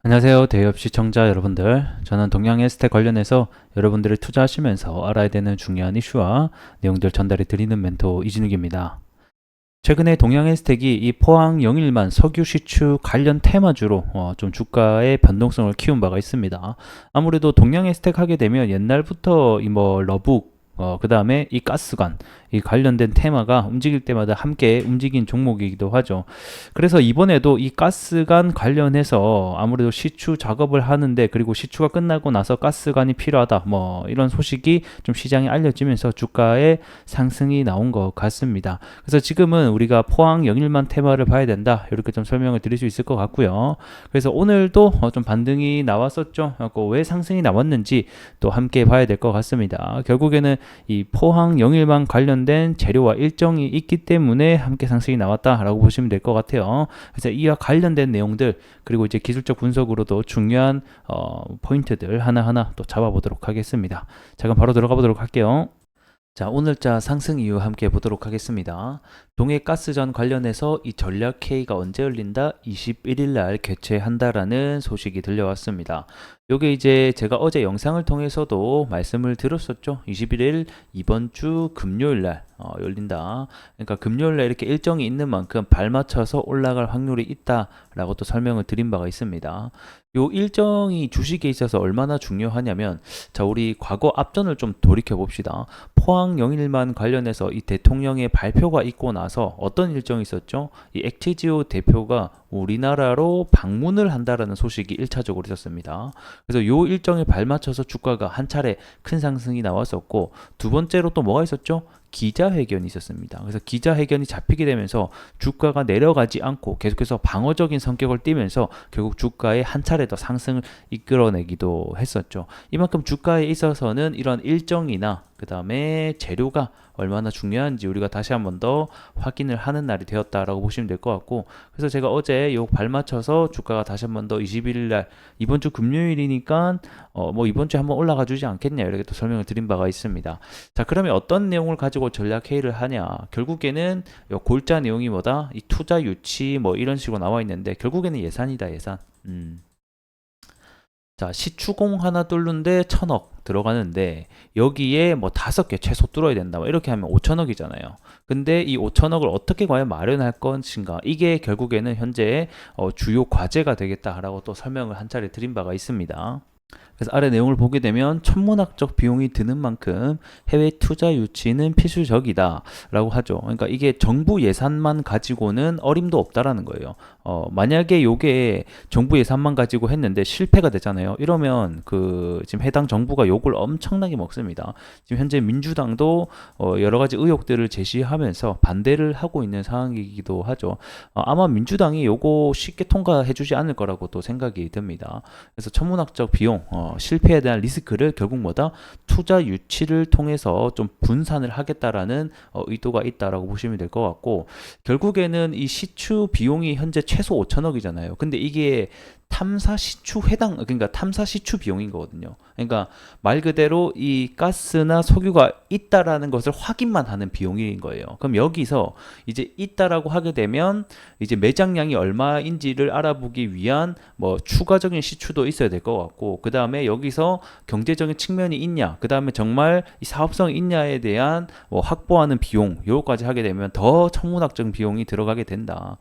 안녕하세요. 대기업 시청자 여러분들. 저는 동양에스텍 관련해서 여러분들이 투자하시면서 알아야 되는 중요한 이슈와 내용들 전달해 드리는 멘토 이진욱입니다. 최근에 동양에스텍이 이 포항 영일만 석유 시추 관련 테마주로 좀 주가의 변동성을 키운 바가 있습니다. 아무래도 동양에스텍 하게 되면 옛날부터 이 뭐 러북 그 다음에 이 가스관, 이 관련된 테마가 움직일 때마다 함께 움직인 종목이기도 하죠. 그래서 이번에도 이 가스관 관련해서 아무래도 시추 작업을 하는데, 그리고 시추가 끝나고 나서 가스관이 필요하다, 뭐 이런 소식이 좀 시장에 알려지면서 주가의 상승이 나온 것 같습니다. 그래서 지금은 우리가 포항 영일만 테마를 봐야 된다, 이렇게 좀 설명을 드릴 수 있을 것 같고요. 그래서 오늘도 좀 반등이 나왔었죠. 왜 상승이 나왔는지 또 함께 봐야 될 것 같습니다. 결국에는 이 포항 영일만 관련된 재료와 일정이 있기 때문에 함께 상승이 나왔다라고 보시면 될 것 같아요. 그래서 이와 관련된 내용들, 그리고 이제 기술적 분석으로도 중요한 포인트들 하나하나 또 잡아보도록 하겠습니다. 자, 그럼 바로 들어가 보도록 할게요. 자, 오늘자 상승 이유 함께 보도록 하겠습니다. 동해가스전 관련해서 이 전략 K가 언제 열린다? 21일 날 개최한다라는 소식이 들려왔습니다. 요게 이제 제가 어제 영상을 통해서도 말씀을 드렸었죠. 21일 이번 주 금요일 날 열린다. 그러니까 금요일 날 이렇게 일정이 있는 만큼 발맞춰서 올라갈 확률이 있다라고 또 설명을 드린 바가 있습니다. 요 일정이 주식에 있어서 얼마나 중요하냐면, 자, 우리 과거 앞전을 좀 돌이켜 봅시다. 포항 영일만 관련해서 이 대통령의 발표가 있고 나서 어떤 일정이 있었죠? 이 액티지오 대표가 우리나라로 방문을 한다라는 소식이 1차적으로 있었습니다. 그래서 요 일정에 발맞춰서 주가가 한 차례 큰 상승이 나왔었고, 두 번째로 또 뭐가 있었죠? 기자회견이 있었습니다. 그래서 기자회견이 잡히게 되면서 주가가 내려가지 않고 계속해서 방어적인 성격을 띠면서 결국 주가의 한 차례 더 상승을 이끌어내기도 했었죠. 이만큼 주가에 있어서는 이런 일정이나 그 다음에 재료가 얼마나 중요한지 우리가 다시 한번 더 확인을 하는 날이 되었다라고 보시면 될 것 같고, 그래서 제가 어제 요 발맞춰서 주가가 다시 한번 더 21일 날, 이번 주 금요일이니까 뭐 이번 주에 한번 올라가 주지 않겠냐, 이렇게 또 설명을 드린 바가 있습니다. 자, 그러면 어떤 내용을 가지고 전략 회의를 하냐? 결국에는 요 골자 내용이 뭐다? 이 투자 유치 뭐 이런 식으로 나와 있는데, 결국에는 예산이다, 예산. 자, 시추공 하나 뚫는데 1,000억 들어가는데, 여기에 뭐 5개 최소 뚫어야 된다, 뭐 이렇게 하면 5,000억이잖아요. 근데 이 5,000억을 어떻게 과연 마련할 것인가, 이게 결국에는 현재 주요 과제가 되겠다라고 또 설명을 한 차례 드린 바가 있습니다. 그래서 아래 내용을 보게 되면 천문학적 비용이 드는 만큼 해외 투자 유치는 필수적이다 라고 하죠. 그러니까 이게 정부 예산만 가지고는 어림도 없다라는 거예요. 만약에 요게 정부 예산만 가지고 했는데 실패가 되잖아요. 이러면 그 지금 해당 정부가 욕을 엄청나게 먹습니다. 지금 현재 민주당도 여러 가지 의혹들을 제시하면서 반대를 하고 있는 상황이기도 하죠. 아마 민주당이 요거 쉽게 통과해 주지 않을 거라고 또 생각이 듭니다. 그래서 천문학적 비용, 실패에 대한 리스크를 결국 뭐다? 투자 유치를 통해서 좀 분산을 하겠다라는 의도가 있다라고 보시면 될 것 같고, 결국에는 이 시추 비용이 현재 최소 5천억이잖아요. 근데 이게 탐사 시추 해당, 그러니까 탐사 시추 비용인 거거든요. 그러니까 말 그대로 이 가스나 석유가 있다라는 것을 확인만 하는 비용인 거예요. 그럼 여기서 이제 있다라고 하게 되면 이제 매장량이 얼마인지를 알아보기 위한 뭐 추가적인 시추도 있어야 될 것 같고, 그 다음에 여기서 경제적인 측면이 있냐, 그 다음에 정말 이 사업성이 있냐에 대한 뭐 확보하는 비용, 요거까지 하게 되면 더 천문학적인 비용이 들어가게 된다.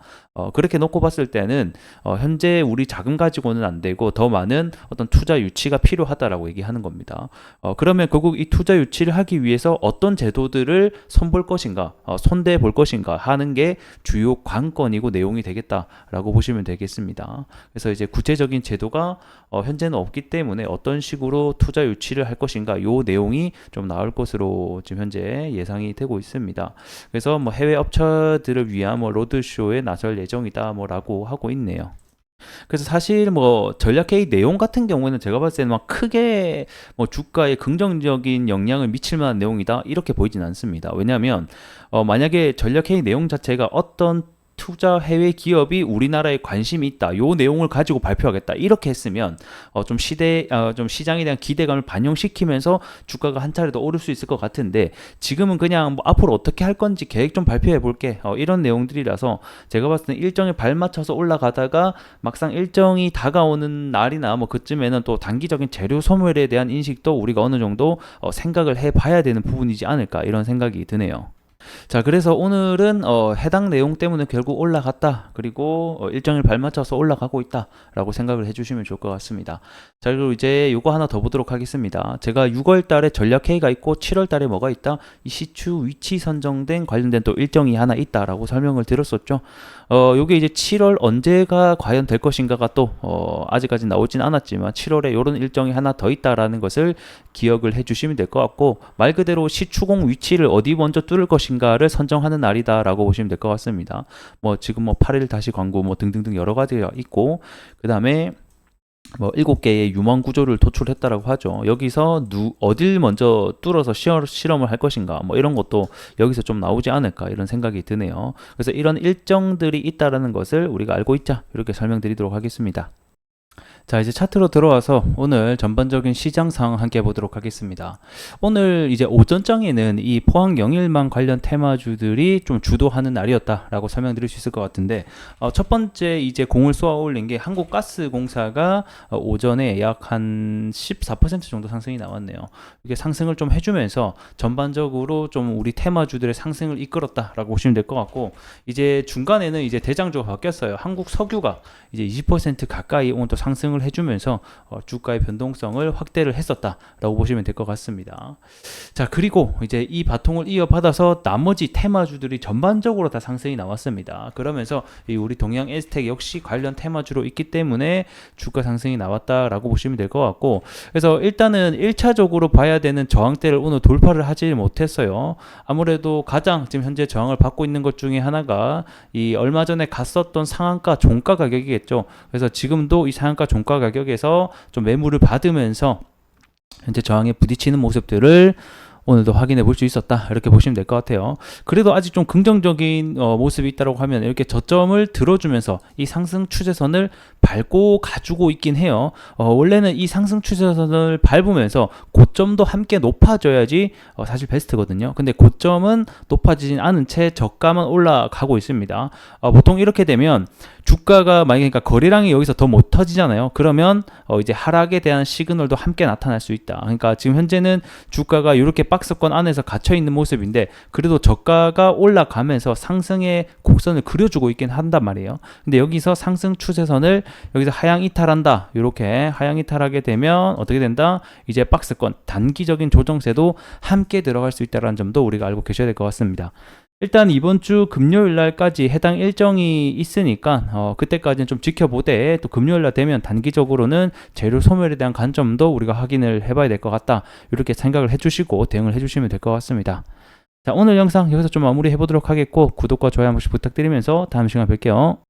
그렇게 놓고 봤을 때는 현재 우리 자금 가지고는 안 되고 더 많은 어떤 투자 유치가 필요하다라고 얘기하는 겁니다. 그러면 결국 이 투자 유치를 하기 위해서 어떤 제도들을 손볼 것인가, 손대 볼 것인가 하는 게 주요 관건이고 내용이 되겠다라고 보시면 되겠습니다. 그래서 이제 구체적인 제도가 현재는 없기 때문에 어떤 식으로 투자 유치를 할 것인가, 요 내용이 좀 나올 것으로 지금 현재 예상이 되고 있습니다. 그래서 뭐 해외 업체들을 위한 뭐 로드쇼에 나설 예정이다 뭐라고 하고 있네요. 그래서 사실 뭐 전략 회의 내용 같은 경우에는 제가 봤을 때는 막 크게 뭐 주가에 긍정적인 영향을 미칠 만한 내용이다, 이렇게 보이진 않습니다. 왜냐하면 만약에 전략 회의 내용 자체가 어떤 투자 해외 기업이 우리나라에 관심이 있다. 요 내용을 가지고 발표하겠다. 이렇게 했으면 좀 시장에 대한 기대감을 반영시키면서 주가가 한 차례 더 오를 수 있을 것 같은데 지금은 그냥 뭐 앞으로 어떻게 할 건지 계획 좀 발표해 볼게. 이런 내용들이라서 제가 봤을 때는 일정에 발맞춰서 올라가다가 막상 일정이 다가오는 날이나 뭐 그쯤에는 또 단기적인 재료 소멸에 대한 인식도 우리가 어느 정도 생각을 해봐야 되는 부분이지 않을까 이런 생각이 드네요. 자, 그래서 오늘은 해당 내용 때문에 결국 올라갔다. 그리고 일정을 발맞춰서 올라가고 있다. 라고 생각을 해주시면 좋을 것 같습니다. 자, 그리고 이제 요거 하나 더 보도록 하겠습니다. 제가 6월 달에 전략회의가 있고 7월 달에 뭐가 있다? 이 시추 위치 선정된 관련된 또 일정이 하나 있다라고 설명을 드렸었죠. 요게 이제 7월 언제가 과연 될 것인가가 또 아직까지 나오진 않았지만 7월에 요런 일정이 하나 더 있다라는 것을 기억을 해주시면 될 것 같고 말 그대로 시추공 위치를 어디 먼저 뚫을 것인가를 선정하는 날이다라고 보시면 될 것 같습니다. 뭐 지금 뭐 8일 다시 광고 뭐 등등등 여러 가지가 있고 그 다음에 뭐 7개의 유망 구조를 도출했다라고 하죠. 여기서 어딜 먼저 뚫어서 실험을 할 것인가 뭐 이런 것도 여기서 좀 나오지 않을까 이런 생각이 드네요. 그래서 이런 일정들이 있다라는 것을 우리가 알고 있자 이렇게 설명드리도록 하겠습니다. 자, 이제 차트로 들어와서 오늘 전반적인 시장 상황 함께 보도록 하겠습니다. 오늘 이제 오전장에는 이 포항 영일망 관련 테마주들이 좀 주도하는 날이었다라고 설명드릴 수 있을 것 같은데 첫 번째 이제 공을 쏘아 올린 게 한국가스공사가 오전에 약 한 14% 정도 상승이 나왔네요. 이게 상승을 좀 해주면서 전반적으로 좀 우리 테마주들의 상승을 이끌었다라고 보시면 될 것 같고 이제 중간에는 이제 대장주가 바뀌었어요. 한국석유가 이제 20% 가까이 오늘 또 상승을 해주면서 주가의 변동성을 확대를 했었다라고 보시면 될 것 같습니다. 자, 그리고 이제 이 바통을 이어받아서 나머지 테마주들이 전반적으로 다 상승이 나왔습니다. 그러면서 이 우리 동양 에스텍 역시 관련 테마주로 있기 때문에 주가 상승이 나왔다라고 보시면 될 것 같고 그래서 일단은 1차적으로 봐야 되는 저항대를 오늘 돌파를 하지 못했어요. 아무래도 가장 지금 현재 저항을 받고 있는 것 중에 하나가 이 얼마 전에 갔었던 상한가 종가 가격이겠죠. 그래서 지금도 이 상한가 종가 가격에서 좀 매물을 받으면서 현재 저항에 부딪히는 모습들을 오늘도 확인해 볼 수 있었다 이렇게 보시면 될 것 같아요. 그래도 아직 좀 긍정적인 모습이 있다고 하면 이렇게 저점을 들어주면서 이 상승 추세선을 밟고 가지고 있긴 해요. 원래는 이 상승 추세선을 밟으면서 고점도 함께 높아져야지 사실 베스트거든요. 근데 고점은 높아지진 않은 채 저가만 올라가고 있습니다. 보통 이렇게 되면 주가가 만약에 그러니까 거래량이 여기서 더 못 터지잖아요. 그러면 이제 하락에 대한 시그널도 함께 나타날 수 있다. 그러니까 지금 현재는 주가가 이렇게 박스권 안에서 gat혀 있는 모습인데 그래도 저가가 올라가면서 상승의 곡선을 그려주고 있긴 한단 말이에요. 근데 여기서 상승 추세선을 여기서 하향 이탈한다. 이렇게 하향 이탈하게 되면 어떻게 된다? 이제 박스권 단기적인 조정세도 함께 들어갈 수 있다는 점도 우리가 알고 계셔야 될 것 같습니다. 일단 이번 주 금요일 날까지 해당 일정이 있으니까 그때까지는 좀 지켜보되 또 금요일 날 되면 단기적으로는 재료 소멸에 대한 관점도 우리가 확인을 해봐야 될 것 같다 이렇게 생각을 해주시고 대응을 해주시면 될 것 같습니다. 자, 오늘 영상 여기서 좀 마무리 해보도록 하겠고 구독과 좋아요 한 번씩 부탁드리면서 다음 시간에 뵐게요.